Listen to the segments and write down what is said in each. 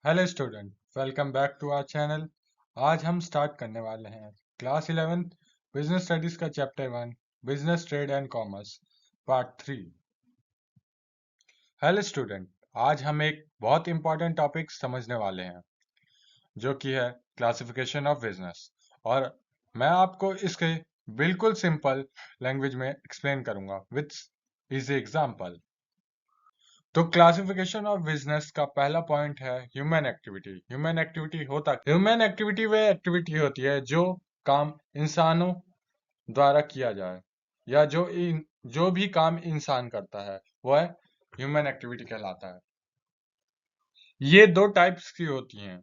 Hello student, welcome back to our channel. आज हम start करने वाले हैं क्लास 11 बिजनेस स्टडीज का chapter 1 business trade and commerce part 3। Hello student, आज हम एक बहुत इंपॉर्टेंट टॉपिक समझने वाले हैं जो कि है क्लासिफिकेशन ऑफ बिजनेस। और मैं आपको इसके बिल्कुल सिंपल लैंग्वेज में एक्सप्लेन करूंगा विथ इजी एग्जांपल। तो क्लासिफिकेशन ऑफ बिजनेस का पहला पॉइंट है ह्यूमन एक्टिविटी। ह्यूमन एक्टिविटी वह एक्टिविटी होती है जो काम इंसानों द्वारा किया जाए या जो भी काम इंसान करता है वह ह्यूमन एक्टिविटी कहलाता है। ये दो टाइप्स की होती हैं,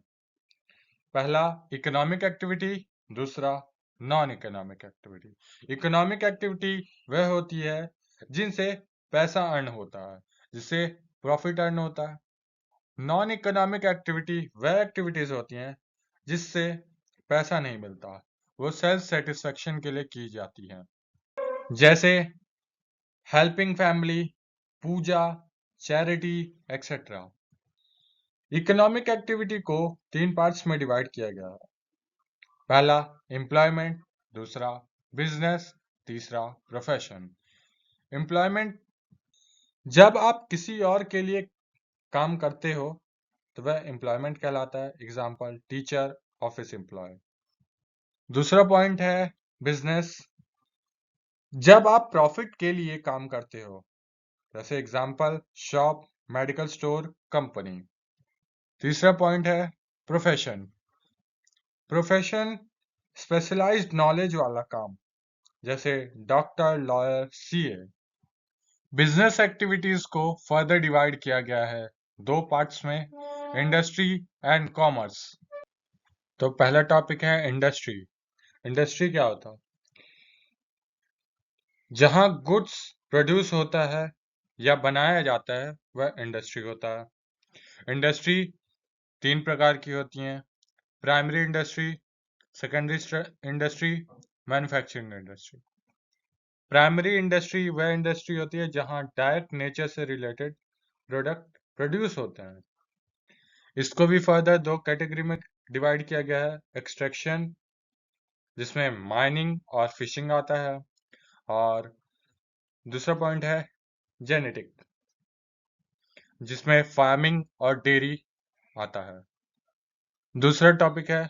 पहला इकोनॉमिक एक्टिविटी, दूसरा non economic activity. Economic activity वह होती है जिनसे पैसा अर्न होता है, जिससे प्रॉफिट अर्न होता है। नॉन इकोनॉमिक एक्टिविटी वह एक्टिविटीज होती हैं जिससे पैसा नहीं मिलता, वो सेल्फ सेटिस्फेक्शन के लिए की जाती हैं, जैसे हेल्पिंग फैमिली, पूजा, चैरिटी एक्सेट्रा। इकोनॉमिक एक्टिविटी को तीन पार्ट्स में डिवाइड किया गया है, पहला एम्प्लॉयमेंट, दूसरा बिजनेस, तीसरा प्रोफेशन। एम्प्लॉयमेंट, जब आप किसी और के लिए काम करते हो तो वह एम्प्लॉयमेंट कहलाता है, एग्जाम्पल टीचर, ऑफिस एम्प्लॉय। दूसरा पॉइंट है बिजनेस, जब आप प्रॉफिट के लिए काम करते हो, जैसे example shop, medical store, company. तीसरा पॉइंट है प्रोफेशन। प्रोफेशन स्पेशलाइज्ड नॉलेज वाला काम, जैसे doctor, lawyer, CA. Business activities को फर्दर डिवाइड किया गया है दो पार्ट्स में, इंडस्ट्री एंड कॉमर्स। तो पहला टॉपिक है इंडस्ट्री। इंडस्ट्री क्या होता है? जहां गुड्स प्रोड्यूस होता है या बनाया जाता है वह इंडस्ट्री होता है। इंडस्ट्री तीन प्रकार की होती हैं, primary industry, secondary industry, manufacturing industry. Primary industry वह इंडस्ट्री होती है जहां डायरेक्ट नेचर से रिलेटेड प्रोडक्ट प्रोड्यूस होते हैं। इसको भी फर्दर दो कैटेगरी में डिवाइड किया गया है, एक्सट्रैक्शन जिसमें माइनिंग और फिशिंग आता है, और दूसरा पॉइंट है जेनेटिक जिसमें फार्मिंग और डेयरी आता है। दूसरा टॉपिक है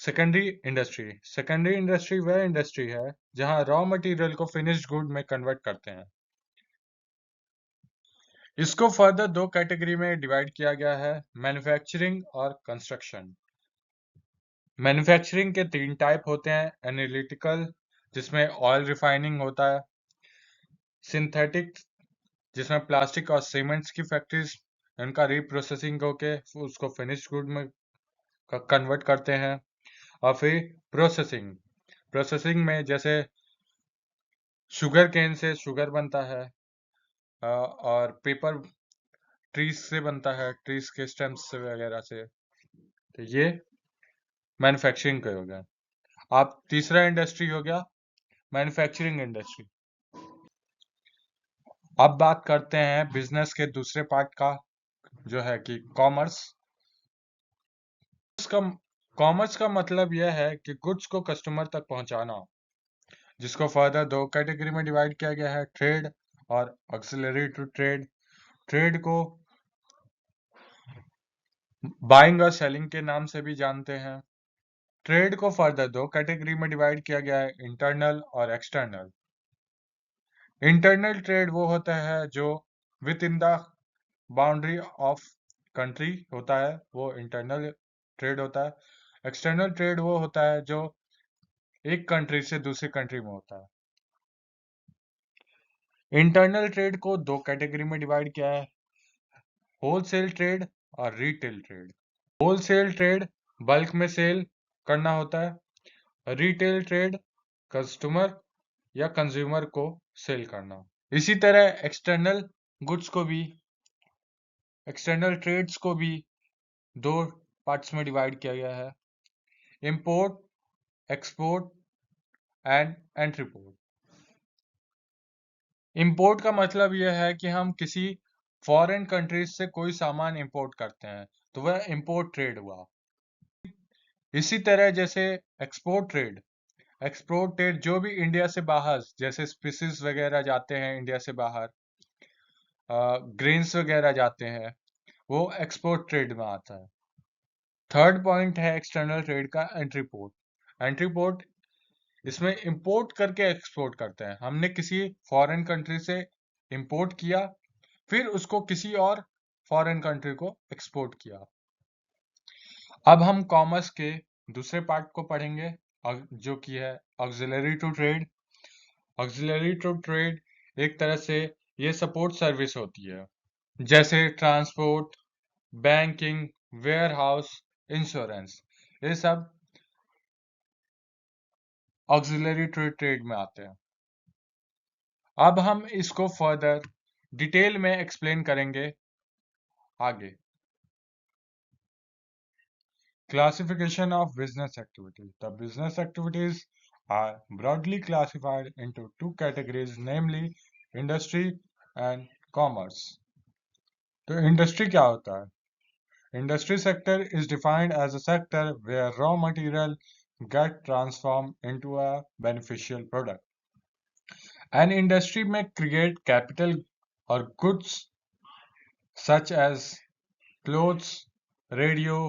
सेकेंडरी इंडस्ट्री। सेकेंडरी इंडस्ट्री वह इंडस्ट्री है जहां रॉ मटेरियल को फिनिश्ड गुड में कन्वर्ट करते हैं। इसको फर्दर दो कैटेगरी में डिवाइड किया गया है, मैन्युफैक्चरिंग और कंस्ट्रक्शन। मैन्युफैक्चरिंग के तीन टाइप होते हैं, एनालिटिकल जिसमें ऑयल रिफाइनिंग होता है, सिंथेटिक जिसमें प्लास्टिक और सीमेंट्स की फैक्ट्रीज इनका रिप्रोसेसिंग होके उसको फिनिश्ड गुड में कन्वर्ट करते हैं, और फिर प्रोसेसिंग। प्रोसेसिंग में जैसे शुगर केन से शुगर बनता है, और पेपर ट्रीज से बनता है, ट्रीज के स्टेम्स से वगैरह से। तो ये मैन्युफैक्चरिंग का हो गया। आप तीसरा इंडस्ट्री हो गया मैन्युफैक्चरिंग इंडस्ट्री। अब बात करते हैं बिजनेस के दूसरे पार्ट का, जो है कि कॉमर्स। कॉमर्स का मतलब यह है कि गुड्स को कस्टमर तक पहुंचाना, जिसको फर्दर दो कैटेगरी में डिवाइड किया गया है, ट्रेड और ऑक्सिलरी टू ट्रेड। ट्रेड को बाइंग और सेलिंग के नाम से भी जानते हैं। ट्रेड को फर्दर दो कैटेगरी में डिवाइड किया गया है, इंटरनल और एक्सटर्नल। इंटरनल ट्रेड वो होता है जो with in the boundary of country होता है, वो इंटरनल ट्रेड होता है। एक्सटर्नल ट्रेड वो होता है जो एक कंट्री से दूसरी कंट्री में होता है। इंटरनल ट्रेड को दो कैटेगरी में डिवाइड किया है, होलसेल ट्रेड और retail trade. Wholesale trade bulk में सेल करना होता है, रिटेल ट्रेड कस्टमर या कंज्यूमर को सेल करना। इसी तरह एक्सटर्नल ट्रेड्स को भी दो पार्ट्स में डिवाइड किया गया है, इंपोर्ट, एक्सपोर्ट एंड एंट्रीपोर्ट। इंपोर्ट का मतलब यह है कि हम किसी फॉरेन कंट्रीज से कोई सामान इंपोर्ट करते हैं तो वह इंपोर्ट ट्रेड हुआ। इसी तरह जैसे एक्सपोर्ट ट्रेड जो भी इंडिया से बाहर जैसे स्पीसीज वगैरह जाते हैं इंडिया से बाहर, ग्रेन्स वगैरह जाते हैं, वो एक्सपोर्ट ट्रेड में आता है। थर्ड पॉइंट है एक्सटर्नल ट्रेड का एंट्री पोर्ट। एंट्री पोर्ट इसमें इंपोर्ट करके एक्सपोर्ट करते हैं। हमने किसी फॉरेन कंट्री से इंपोर्ट किया, फिर उसको किसी और फॉरेन कंट्री को एक्सपोर्ट किया। अब हम कॉमर्स के दूसरे पार्ट को पढ़ेंगे जो कि है auxiliary to trade. Auxiliary to trade एक तरह से ये सपोर्ट सर्विस होती है, जैसे transport, banking, warehouse, insurance, ये सब ऑक्सिलरी टू ट्रेड में आते हैं। अब हम इसको फर्दर डिटेल में एक्सप्लेन करेंगे आगे। Classification of business activity. The business activities are broadly classified into two categories, namely industry and commerce. तो इंडस्ट्री क्या होता है? Industry sector is defined as a sector where raw material get transformed into a beneficial product. An industry may create capital or goods such as clothes, radio,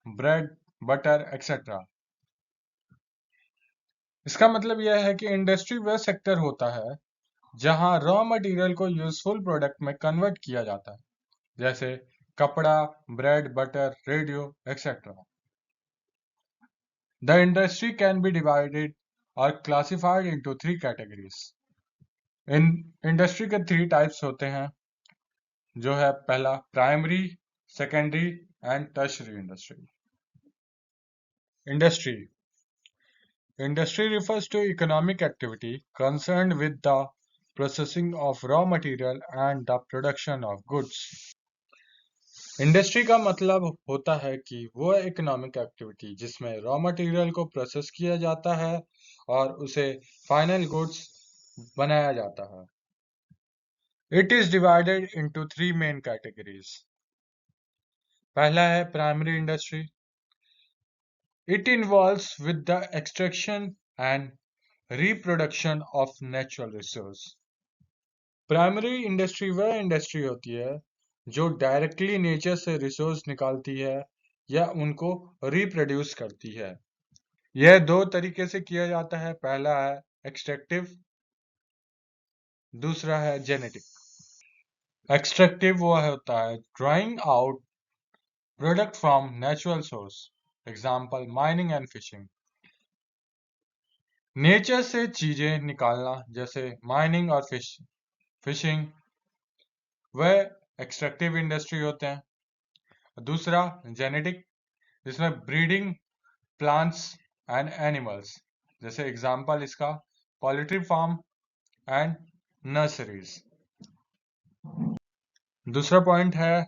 bread, butter, etc. इसका मतलब यह है कि industry वह sector होता है जहां raw material को यूजफुल प्रोडक्ट में कन्वर्ट किया जाता है, जैसे कपड़ा, bread, butter, radio, etcetera. The industry can be divided और क्लासिफाइड इनटू थ्री कैटेगरीज। इन इंडस्ट्री के थ्री टाइप्स होते हैं, जो है पहला primary, secondary and tertiary industry. Industry Industry refers to economic activity concerned with the processing of raw material and the production of goods. Industry का मतलब होता है कि वो इकोनॉमिक एक्टिविटी जिसमें रॉ मटेरियल को प्रोसेस किया जाता है और उसे फाइनल गुड्स बनाया जाता है। It is divided into three main categories. पहला है primary industry. It involves with the extraction and reproduction of natural resource. Primary industry वह इंडस्ट्री होती है जो डायरेक्टली नेचर से रिसोर्स निकालती है या उनको रिप्रोड्यूस करती है। यह दो तरीके से किया जाता है, पहला है एक्सट्रैक्टिव, दूसरा है जेनेटिक। एक्सट्रैक्टिव वो होता है drawing out product from natural source, example mining and fishing. Nature से चीजें निकालना जैसे माइनिंग और फिशिंग, वह एक्सट्रैक्टिव इंडस्ट्री होते हैं। दूसरा जेनेटिक, जिसमें ब्रीडिंग प्लांट्स एंड एनिमल्स, जैसे एग्जाम्पल इसका पोल्ट्री फार्म एंड नर्सरीज। दूसरा पॉइंट है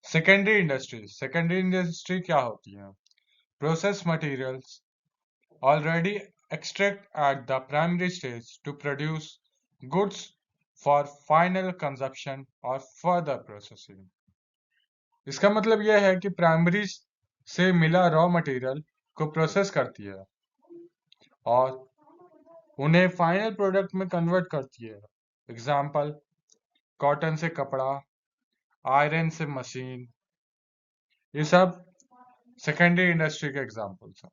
सेकेंडरी इंडस्ट्री। सेकेंडरी इंडस्ट्री क्या होती है? Process materials already extract at the primary stage to produce goods for final consumption और फर्दर प्रोसेसिंग। इसका मतलब यह है कि प्राइमरी से मिला रॉ मटेरियल को प्रोसेस करती है और उन्हें फाइनल प्रोडक्ट में कन्वर्ट करती है। एग्जाम्पल कॉटन से कपड़ा, आयरन से मशीन, ये सब सेकेंडरी इंडस्ट्री के एग्जाम्पल्स हैं।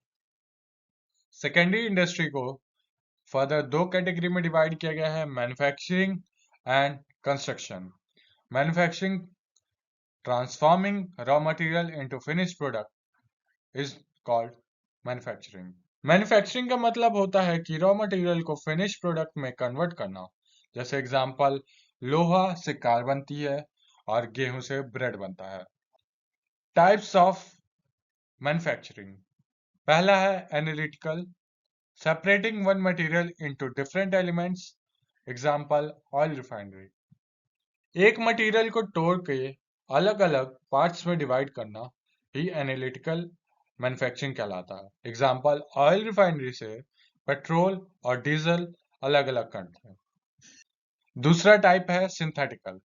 सेकेंडरी इंडस्ट्री को फर्दर दो कैटेगरी में डिवाइड किया गया है, manufacturing and construction. Manufacturing transforming raw material into finished product is called manufacturing. Manufacturing का मतलब होता है कि रॉ मटेरियल को फिनिश प्रोडक्ट में कन्वर्ट करना, जैसे एग्जांपल लोहा से कार बनती है और गेहूं से ब्रेड बनता है। टाइप्स ऑफ मैन्युफैक्चरिंग, पहला है analytical, separating one material into different elements, example oil refinery. एक मटेरियल को तोड़ के अलग अलग पार्ट्स में डिवाइड करना ही एनालिटिकल मैन्युफैक्चरिंग कहलाता है। एग्जाम्पल ऑयल रिफाइनरी से पेट्रोल और डीजल अलग अलग करते हैं। दूसरा टाइप है synthetical,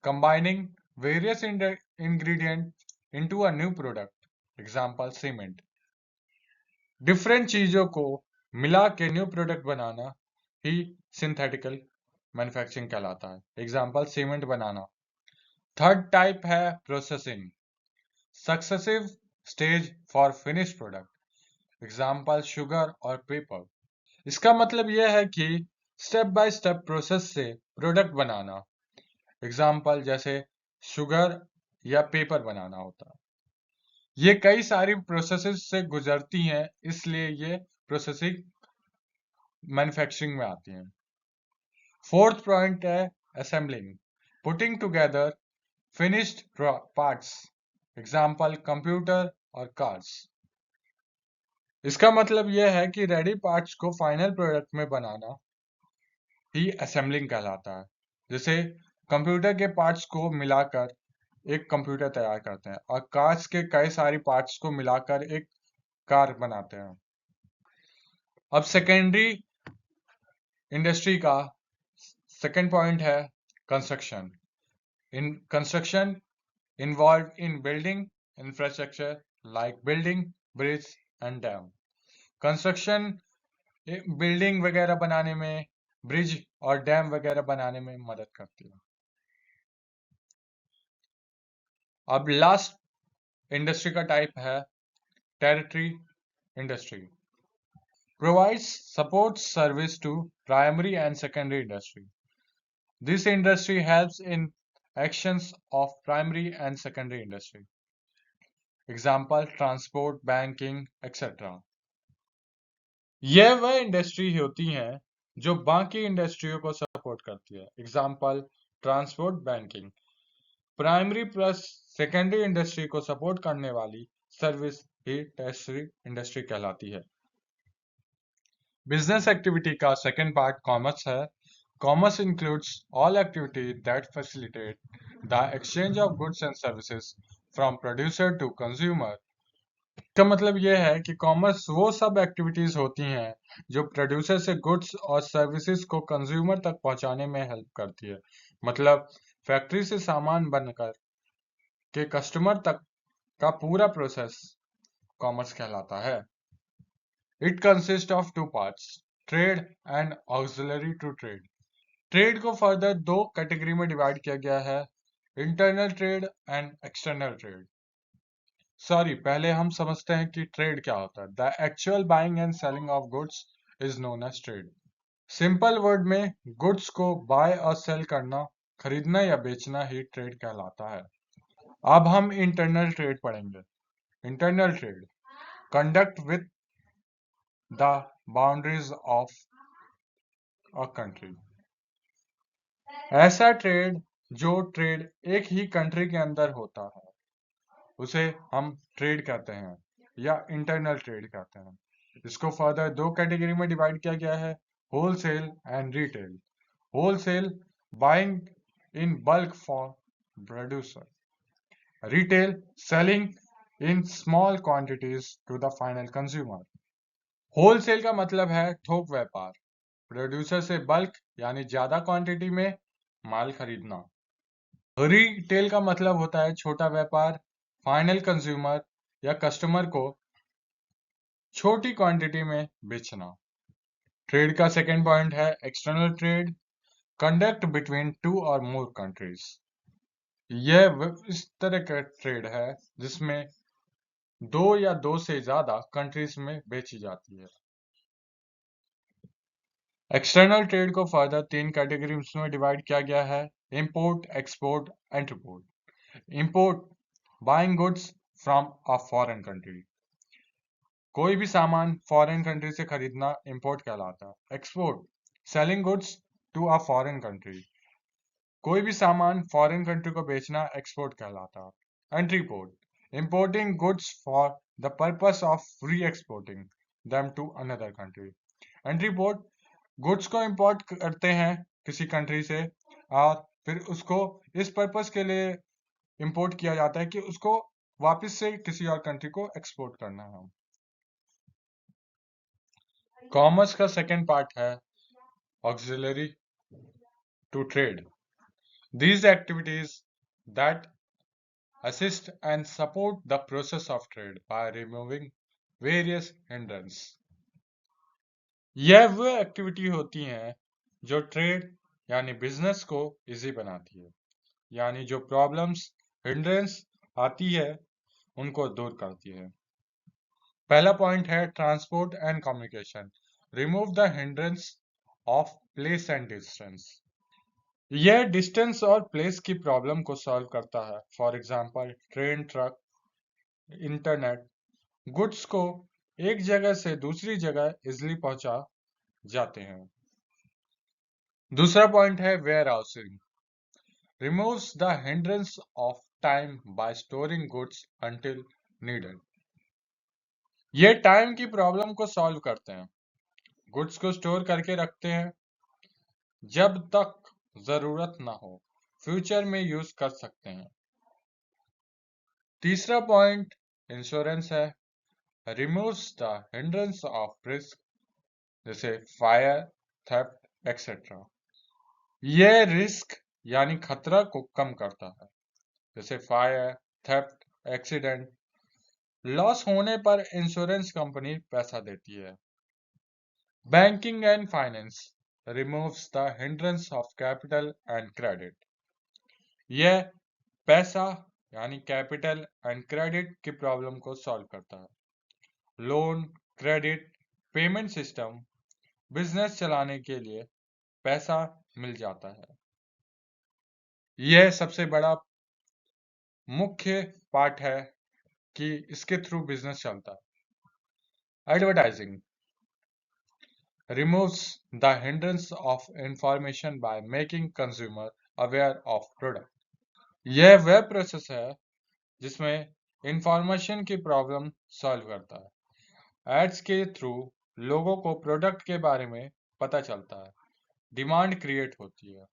combining various ingredients into a new product. Example cement. Different चीजों को मिला के न्यू प्रोडक्ट बनाना ही सिंथेटिकल मैन्युफैक्चरिंग कहलाता है। एग्जाम्पल सीमेंट बनाना। थर्ड टाइप है processing, successive stage for finish product. Example sugar और पेपर। इसका मतलब यह है कि स्टेप बाय स्टेप प्रोसेस से प्रोडक्ट बनाना। एग्जाम्पल जैसे शुगर या पेपर बनाना होता है। ये कई सारी प्रोसेसेस से गुजरती हैं, इसलिए ये प्रोसेसिंग मैन्युफैक्चरिंग में आती हैं। फोर्थ पॉइंट है assembling, putting together finished parts. Example computer और कार्स। इसका मतलब यह है कि रेडी पार्ट्स को फाइनल प्रोडक्ट में बनाना ही असेंबलिंग कहलाता है। जैसे कंप्यूटर के पार्ट्स को मिलाकर एक कंप्यूटर तैयार करते हैं और कार्स के कई सारी पार्ट्स को मिलाकर एक कार बनाते हैं। अब सेकेंडरी इंडस्ट्री का सेकेंड पॉइंट है construction. In construction involve in building infrastructure like building bridge and dam. Construction building वगैरह बनाने में, ब्रिज और डैम वगैरह बनाने में मदद करती है। अब लास्ट इंडस्ट्री का टाइप है territory industry. Provides support service to primary and secondary industry. This industry helps in actions of primary and secondary industry. Example transport, banking, etc. यह वह इंडस्ट्री होती हैं जो बाकी इंडस्ट्रियों को सपोर्ट करती है। Example transport, banking. Primary plus secondary industry को सपोर्ट करने वाली सर्विस ही टर्शियरी इंडस्ट्री कहलाती है। बिजनेस एक्टिविटी का सेकेंड पार्ट कॉमर्स है। Commerce includes all activities that facilitate the exchange of goods and services from producer to consumer. इसका मतलब यह है कि कॉमर्स वो सब एक्टिविटीज होती हैं जो प्रोड्यूसर से गुड्स और सर्विसेज को कंज्यूमर तक पहुंचाने में हेल्प करती है। मतलब फैक्ट्री से सामान बनकर के कस्टमर तक का पूरा प्रोसेस कॉमर्स कहलाता है। It consist of two parts, trade and auxiliary to trade. Trade को फर्दर दो कैटेगरी में डिवाइड किया गया है, internal trade and external trade. Sorry, पहले हम समझते हैं कि ट्रेड क्या होता है। The actual buying and selling of goods is known as trade. Simple word में गुड्स को बाय और सेल करना, खरीदना या बेचना ही ट्रेड कहलाता है। अब हम इंटरनल ट्रेड पढ़ेंगे। Internal trade conduct with the boundaries of a country. ऐसा ट्रेड जो ट्रेड एक ही कंट्री के अंदर होता है उसे हम ट्रेड कहते हैं या इंटरनल ट्रेड कहते हैं। इसको फर्दर दो कैटेगरी में डिवाइड किया गया है, wholesale and retail. Wholesale buying in bulk for producer, retail selling in small quantities to the final consumer. Wholesale का मतलब है थोक व्यापार, प्रोड्यूसर से बल्क यानी ज्यादा क्वांटिटी में माल खरीदना। रिटेल का मतलब होता है छोटा व्यापार, फाइनल कंज्यूमर या कस्टमर को छोटी क्वांटिटी में बेचना। ट्रेड का सेकेंड पॉइंट है external trade, conduct between two और मोर कंट्रीज। यह इस तरह का ट्रेड है जिसमें दो या दो से ज्यादा कंट्रीज में बेची जाती है। एक्सटर्नल ट्रेड को फर्दर तीन कैटेगरीज में डिवाइड किया गया है, import, export, export. Import buying goods from a foreign country, कोई भी सामान फॉरेन कंट्री से खरीदना इंपोर्ट कहलाता है। Export selling goods to a foreign country, कोई भी सामान फॉरेन कंट्री को बेचना एक्सपोर्ट कहलाता है। Entry port importing goods for the purpose of re exporting them to another country. Entry port goods को इंपोर्ट करते हैं किसी कंट्री से और फिर उसको इस पर्पस के लिए इंपोर्ट किया जाता है कि उसको वापस से किसी और कंट्री को एक्सपोर्ट करना है। कॉमर्स का सेकेंड पार्ट है auxiliary to trade. These activities that assist and support the process of trade by removing various hindrances. यह वो एक्टिविटी होती हैं जो ट्रेड यानी बिजनेस को इजी बनाती है, यानी जो प्रॉब्लम्स हिंड्रेंस आती है उनको दूर करती है। पहला पॉइंट है transport and communication, remove the hindrance of place and distance. यह डिस्टेंस और प्लेस की प्रॉब्लम को सॉल्व करता है। For example train, truck, internet, goods को एक जगह से दूसरी जगह इजिली पहुंचा जाते हैं। दूसरा पॉइंट है warehousing, removes the hindrance of time by storing goods until needed. ये टाइम की प्रॉब्लम को सॉल्व करते हैं। गुड्स को स्टोर करके रखते हैं, जब तक जरूरत ना हो फ्यूचर में यूज कर सकते हैं। तीसरा पॉइंट इंश्योरेंस है, removes the hindrance of risk जैसे फायर, थेफ्ट एक्सेट्रा। यह रिस्क यानी खतरा को कम करता है, जैसे फायर, थेफ्ट, एक्सीडेंट। लॉस होने पर इंश्योरेंस कंपनी पैसा देती है। Banking and finance, removes the hindrance of capital and credit. यह पैसा यानी कैपिटल एंड क्रेडिट की प्रॉब्लम को सॉल्व करता है। Loan, credit, payment system, business चलाने के लिए पैसा मिल जाता है। यह सबसे बड़ा मुख्य पार्ट है कि इसके थ्रू बिजनेस चलता है। Advertising removes the hindrance of information by making consumer aware of product. यह वह प्रोसेस है जिसमें इंफॉर्मेशन की प्रॉब्लम सॉल्व करता है। एड्स के थ्रू लोगों को प्रोडक्ट के बारे में पता चलता है, डिमांड क्रिएट होती है।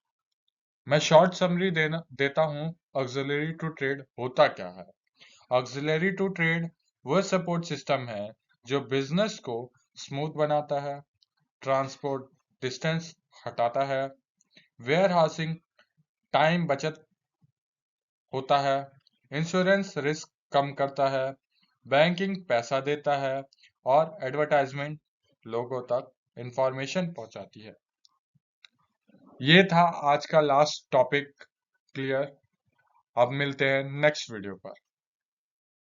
मैं शॉर्ट समरी देता हूं ऑक्सिलरी टू ट्रेड होता क्या है। ऑक्सिलरी टू ट्रेड वह सपोर्ट सिस्टम है जो बिजनेस को स्मूथ बनाता है, ट्रांसपोर्ट डिस्टेंस हटाता है, वेयर हाउसिंग टाइम बचत होता है, इंश्योरेंस रिस्क कम करता है, बैंकिंग पैसा देता है और एडवर्टाइजमेंट लोगों तक इंफॉर्मेशन पहुंचाती है। ये था आज का लास्ट टॉपिक। क्लियर? अब मिलते हैं नेक्स्ट वीडियो पर।